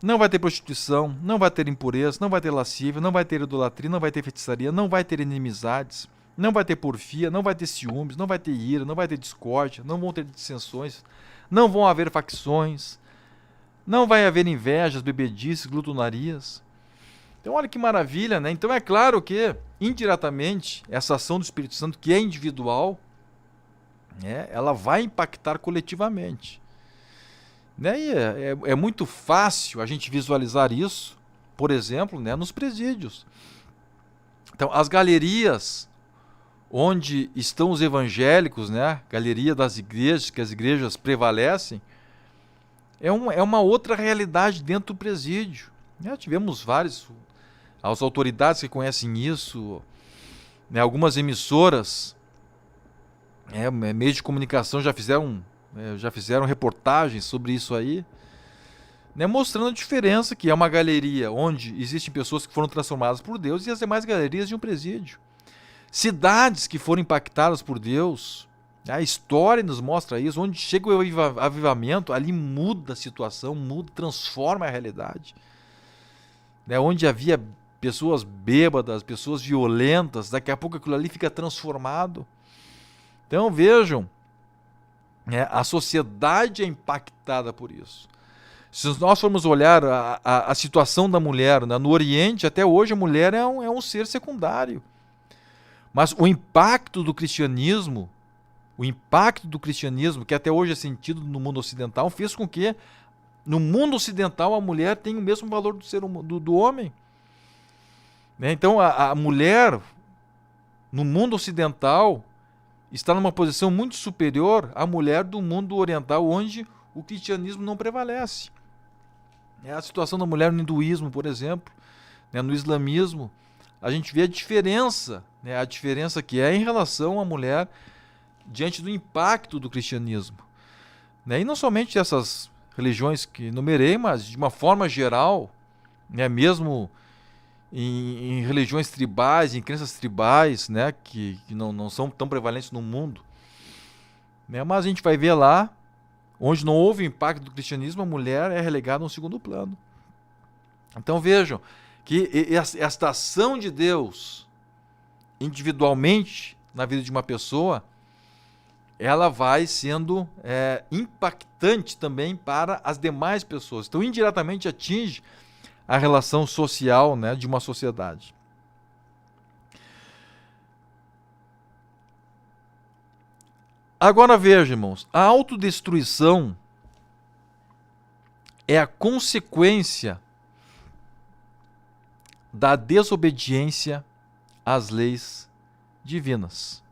Não vai ter prostituição, não vai ter impureza, não vai ter lascívia, não vai ter idolatria, não vai ter feitiçaria, não vai ter inimizades, não vai ter porfia, não vai ter ciúmes, não vai ter ira, não vai ter discórdia, não vão ter dissensões, não vão haver facções, não vai haver invejas, bebedices, glutonarias. Então olha que maravilha, né? Então é claro que, indiretamente, essa ação do Espírito Santo, que é individual, ela vai impactar coletivamente. E é muito fácil a gente visualizar isso, por exemplo, nos presídios. Então, as galerias onde estão os evangélicos, galeria das igrejas, que as igrejas prevalecem, é uma outra realidade dentro do presídio. Tivemos as autoridades que conhecem isso, algumas emissoras, meios de comunicação já fizeram reportagens sobre isso aí, mostrando a diferença que é uma galeria onde existem pessoas que foram transformadas por Deus e as demais galerias de um presídio. Cidades que foram impactadas por Deus, a história nos mostra isso, onde chega o avivamento, ali muda a situação, transforma a realidade. Onde havia pessoas bêbadas, pessoas violentas, daqui a pouco aquilo ali fica transformado. Então vejam, a sociedade é impactada por isso. Se nós formos olhar a situação da mulher, no Oriente, até hoje a mulher é um ser secundário. Mas o impacto do cristianismo, que até hoje é sentido no mundo ocidental, fez com que no mundo ocidental a mulher tenha o mesmo valor do homem. Então a mulher no mundo ocidental está numa posição muito superior à mulher do mundo oriental, onde o cristianismo não prevalece. A situação da mulher no hinduísmo, por exemplo, no islamismo, a gente vê a diferença que é em relação à mulher diante do impacto do cristianismo. E não somente essas religiões que numerei, mas de uma forma geral, mesmo em religiões tribais, em crenças tribais, que não são tão prevalentes no mundo. Mas a gente vai ver lá onde não houve impacto do cristianismo, a mulher é relegada a um segundo plano. Então vejam que esta ação de Deus individualmente na vida de uma pessoa, ela vai sendo impactante também para as demais pessoas. Então, indiretamente atinge a relação social, né, de uma sociedade. Agora veja, irmãos, a autodestruição é a consequência da desobediência às leis divinas.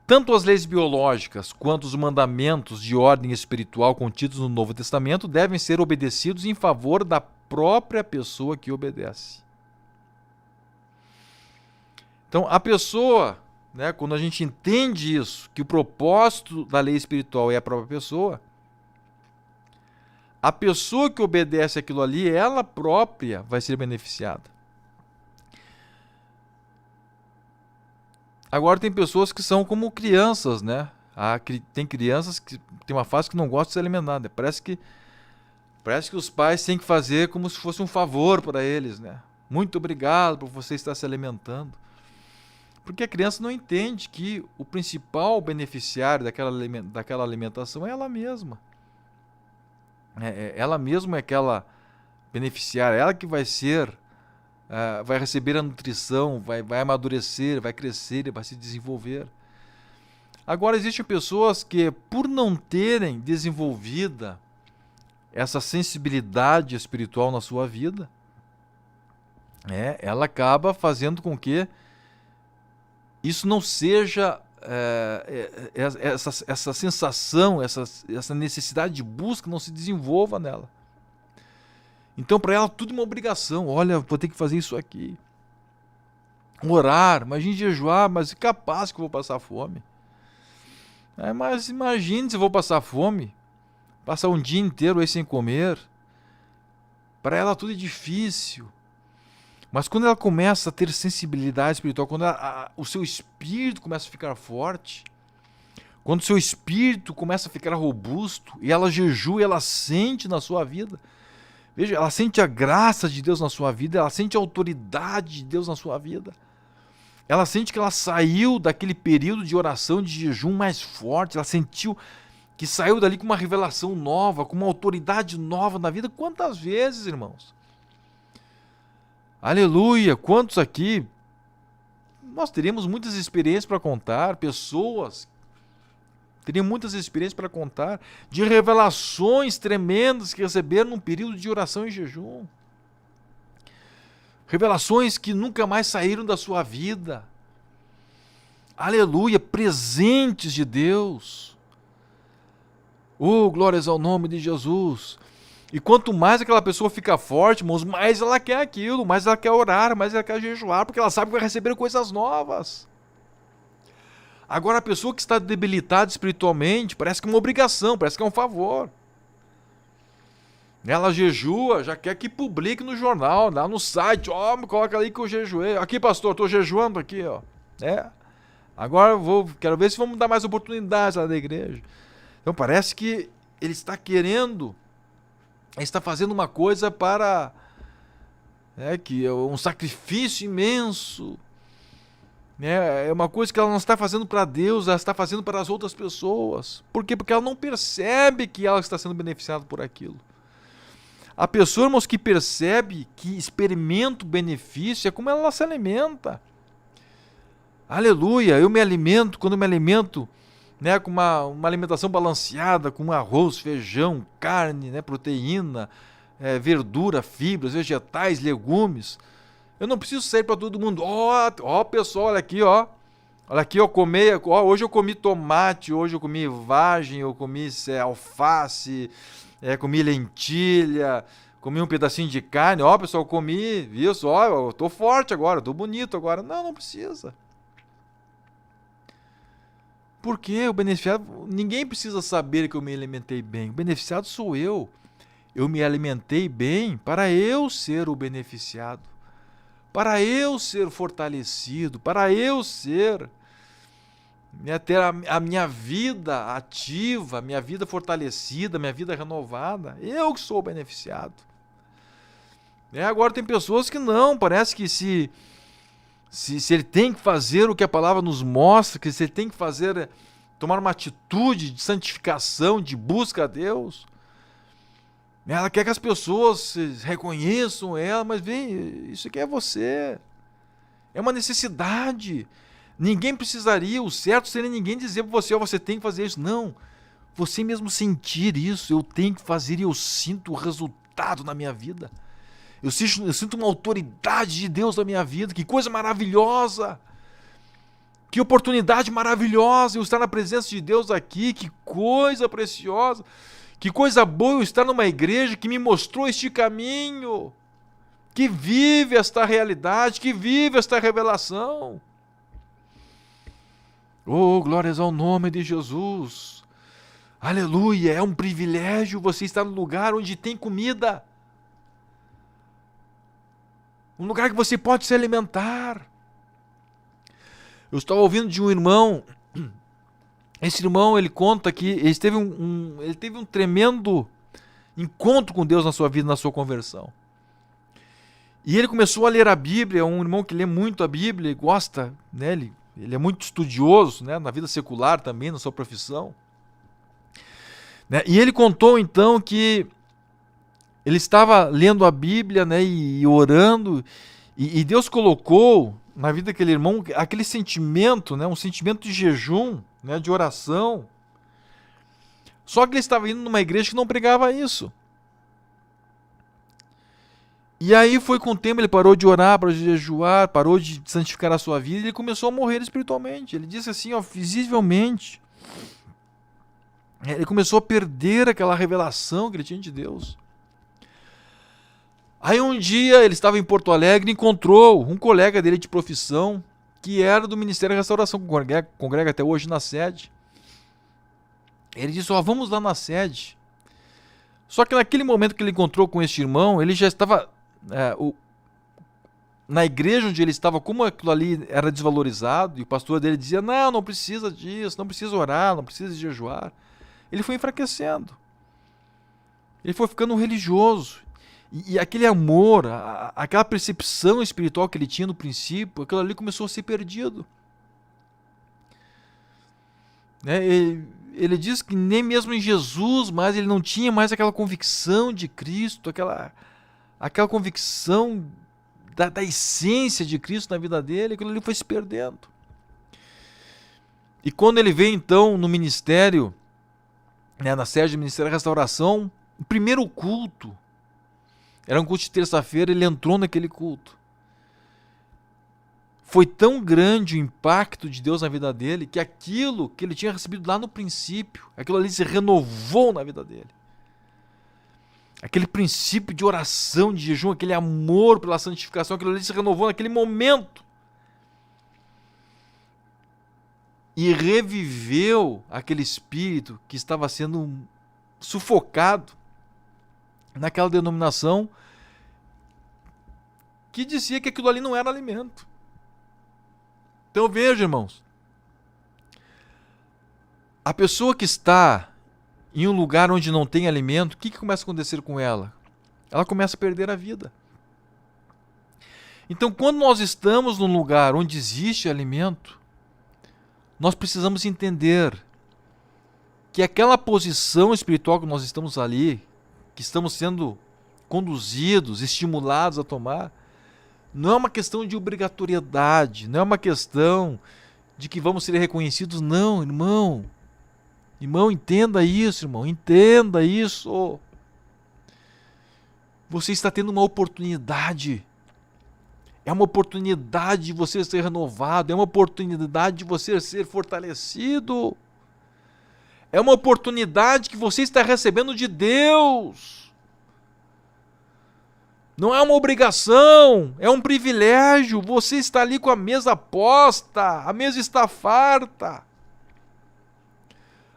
Tanto as leis biológicas quanto os mandamentos de ordem espiritual contidos no Novo Testamento devem ser obedecidos em favor da própria pessoa que obedece. Então, a pessoa, né, quando a gente entende isso, que o propósito da lei espiritual é a própria pessoa, a pessoa que obedece aquilo ali, ela própria vai ser beneficiada. Agora tem pessoas que são como crianças, né? Tem crianças que tem uma fase que não gostam de ser alimentada. Parece que os pais têm que fazer como se fosse um favor para eles, né? Muito obrigado por você estar se alimentando. Porque a criança não entende que o principal beneficiário daquela alimentação é ela mesma. Ela mesma é aquela beneficiária, ela que vai ser, vai receber a nutrição, vai amadurecer, vai crescer, vai se desenvolver. Agora, existem pessoas que, por não terem desenvolvida essa sensibilidade espiritual na sua vida, ela acaba fazendo com que isso não seja essa sensação, essa necessidade de busca não se desenvolva nela. Então, para ela, tudo é uma obrigação. Olha, vou ter que fazer isso aqui. Orar, imagine jejuar, mas é capaz que eu vou passar fome. Mas imagine se eu vou passar fome, passar um dia inteiro aí sem comer. Para ela, tudo é difícil. Mas quando ela começa a ter sensibilidade espiritual, quando o seu espírito começa a ficar forte, quando o seu espírito começa a ficar robusto, e ela jejua, e ela sente na sua vida, veja, ela sente a graça de Deus na sua vida, ela sente a autoridade de Deus na sua vida, ela sente que ela saiu daquele período de oração, de jejum mais forte, ela sentiu que saiu dali com uma revelação nova, com uma autoridade nova na vida. Quantas vezes, irmãos? Aleluia! Quantos aqui? Nós teríamos muitas experiências para contar, pessoas teriam muitas experiências para contar, de revelações tremendas que receberam num período de oração e jejum. Revelações que nunca mais saíram da sua vida. Aleluia! Presentes de Deus. Oh, glórias ao nome de Jesus! E quanto mais aquela pessoa fica forte, irmãos, mais ela quer aquilo, mais ela quer orar, mais ela quer jejuar, porque ela sabe que vai receber coisas novas. Agora a pessoa que está debilitada espiritualmente, parece que é uma obrigação, parece que é um favor. Ela jejua, já quer que publique no jornal, lá no site, me coloca ali que eu jejuei. Aqui, pastor, estou jejuando aqui, ó. Agora quero ver se vamos dar mais oportunidades lá na igreja. Então parece que ele está querendo, ele está fazendo uma coisa para que é um sacrifício imenso. É uma coisa que ela não está fazendo para Deus, ela está fazendo para as outras pessoas. Por quê? Porque ela não percebe que ela está sendo beneficiada por aquilo. A pessoa, irmãos, que percebe, que experimenta o benefício, é como ela se alimenta. Aleluia, eu me alimento, quando eu me alimento, com uma alimentação balanceada, com arroz, feijão, carne, proteína, verdura, fibras, vegetais, legumes. Eu não preciso sair para todo mundo. Pessoal, olha aqui, ó. Olha aqui, hoje eu comi tomate, hoje eu comi vagem, eu comi alface, comi lentilha, comi um pedacinho de carne. Pessoal, eu comi isso, eu tô forte agora, eu tô bonito agora. Não precisa. Por quê? O beneficiado, ninguém precisa saber que eu me alimentei bem. O beneficiado sou eu. Eu me alimentei bem para eu ser o beneficiado. Para eu ser fortalecido, para eu ser né, ter a minha vida ativa, a minha vida fortalecida, a minha vida renovada. Eu que sou o beneficiado. Agora tem pessoas que não, parece que se ele tem que fazer o que a palavra nos mostra, que se ele tem que fazer, tomar uma atitude de santificação, de busca a Deus, ela quer que as pessoas reconheçam ela, mas vem, isso aqui é você. É uma necessidade. Ninguém precisaria, o certo seria ninguém dizer para você, você tem que fazer isso. Não, você mesmo sentir isso, eu tenho que fazer e eu sinto o resultado na minha vida. Eu sinto uma autoridade de Deus na minha vida. Que coisa maravilhosa! Que oportunidade maravilhosa eu estar na presença de Deus aqui. Que coisa preciosa! Que coisa boa eu estar numa igreja que me mostrou este caminho, que vive esta realidade, que vive esta revelação. Oh, glórias ao nome de Jesus! Aleluia! É um privilégio você estar no lugar onde tem comida. Um lugar que você pode se alimentar. Eu estava ouvindo de um irmão. Esse irmão, ele conta que ele teve um tremendo encontro com Deus na sua vida, na sua conversão. E ele começou a ler a Bíblia. É um irmão que lê muito a Bíblia e gosta, né? Ele é muito estudioso, né? Na vida secular também, na sua profissão. Né? E ele contou então que ele estava lendo a Bíblia, né, e orando, e Deus colocou na vida daquele irmão aquele sentimento, né, um sentimento de jejum, né, de oração. Só que ele estava indo numa igreja que não pregava isso. E aí foi com o tempo, ele parou de orar, parou de jejuar, parou de santificar a sua vida, e ele começou a morrer espiritualmente. Ele disse assim, ó, visivelmente. Ele começou a perder aquela revelação que ele tinha de Deus. Aí um dia ele estava em Porto Alegre e encontrou um colega dele de profissão que era do Ministério da Restauração, que congrega até hoje na sede. Ele disse, vamos lá na sede. Só que naquele momento que ele encontrou com este irmão, ele já estava na igreja onde ele estava, como aquilo ali era desvalorizado, e o pastor dele dizia, não precisa disso, não precisa orar, não precisa jejuar. Ele foi enfraquecendo. Ele foi ficando religioso. E aquele amor, aquela percepção espiritual que ele tinha no princípio, aquilo ali começou a ser perdido. Ele diz que nem mesmo em Jesus, mas ele não tinha mais aquela convicção de Cristo, aquela convicção da essência de Cristo na vida dele, aquilo ali foi se perdendo. E quando ele veio então no ministério, né, na sede do Ministério da Restauração, o primeiro culto, era um culto de terça-feira, ele entrou naquele culto. Foi tão grande o impacto de Deus na vida dele, que aquilo que ele tinha recebido lá no princípio, aquilo ali se renovou na vida dele. Aquele princípio de oração, de jejum, aquele amor pela santificação, aquilo ali se renovou naquele momento. E reviveu aquele espírito que estava sendo sufocado naquela denominação que dizia que aquilo ali não era alimento. Então veja, irmãos, a pessoa que está em um lugar onde não tem alimento, o que começa a acontecer com ela? Ela começa a perder a vida. Então, quando nós estamos num lugar onde existe alimento, nós precisamos entender que aquela posição espiritual que nós estamos ali, que estamos sendo conduzidos, estimulados a tomar, não é uma questão de obrigatoriedade, não é uma questão de que vamos ser reconhecidos, não, irmão. Irmão, entenda isso, irmão, entenda isso. Você está tendo uma oportunidade. É uma oportunidade de você ser renovado, é uma oportunidade de você ser fortalecido. É uma oportunidade que você está recebendo de Deus. Não é uma obrigação, é um privilégio. Você está ali com a mesa posta, a mesa está farta.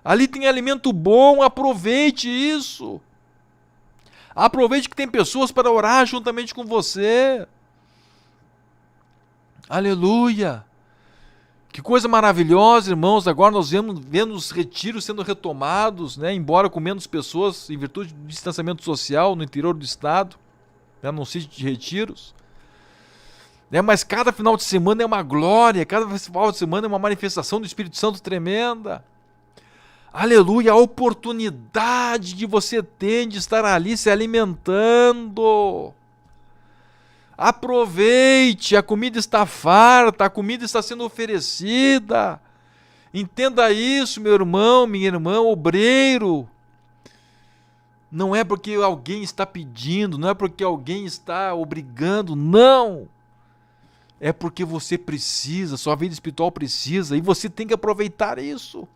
Ali tem alimento bom, aproveite isso. Aproveite que tem pessoas para orar juntamente com você. Aleluia. Que coisa maravilhosa, irmãos. Agora nós vemos os retiros sendo retomados, né? Embora com menos pessoas, em virtude do distanciamento social no interior do estado, né? Num sítio de retiros. Né? Mas cada final de semana é uma glória, cada final de semana é uma manifestação do Espírito Santo tremenda. Aleluia, a oportunidade que você tem de estar ali se alimentando. Aproveite, a comida está farta, a comida está sendo oferecida. Entenda isso, meu irmão, minha irmã, obreiro. Não é porque alguém está pedindo, não é porque alguém está obrigando, não. É porque você precisa, sua vida espiritual precisa, e você tem que aproveitar isso.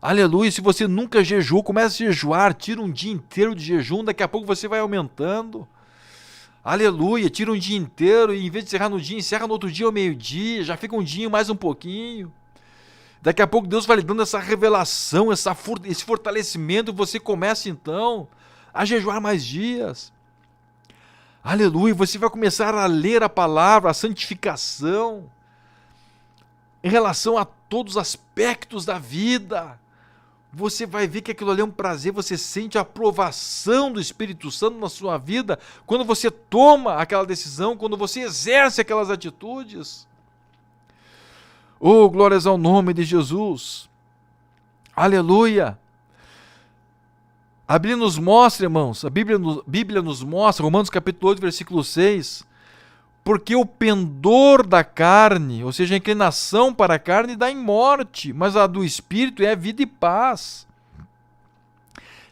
Aleluia, se você nunca jejuou, comece a jejuar, tira um dia inteiro de jejum, daqui a pouco você vai aumentando. Aleluia, tira um dia inteiro e em vez de encerrar no dia, encerra no outro dia ao meio-dia, já fica um dia mais um pouquinho. Daqui a pouco Deus vai lhe dando essa revelação, esse fortalecimento, e você começa então a jejuar mais dias. Aleluia, você vai começar a ler a palavra, a santificação, em relação a todos os aspectos da vida. Você vai ver que aquilo ali é um prazer, você sente a aprovação do Espírito Santo na sua vida, quando você toma aquela decisão, quando você exerce aquelas atitudes. Oh, glórias ao nome de Jesus. Aleluia. A Bíblia nos mostra, irmãos, a Bíblia nos mostra, Romanos capítulo 8, versículo 6, porque o pendor da carne, ou seja, a inclinação para a carne, dá em morte, mas a do Espírito é vida e paz.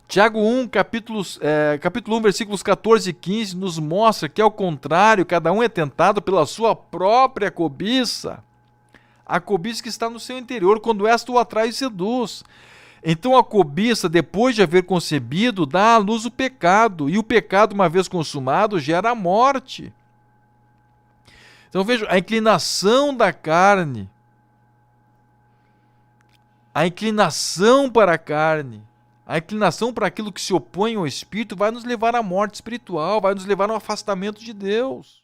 Tiago 1, capítulo 1, versículos 14 e 15, nos mostra que, ao contrário, cada um é tentado pela sua própria cobiça. A cobiça que está no seu interior, quando esta o atrai e seduz. Então a cobiça, depois de haver concebido, dá à luz o pecado, e o pecado, uma vez consumado, gera a morte. Então veja, a inclinação da carne, a inclinação para a carne, a inclinação para aquilo que se opõe ao Espírito vai nos levar à morte espiritual, vai nos levar ao afastamento de Deus.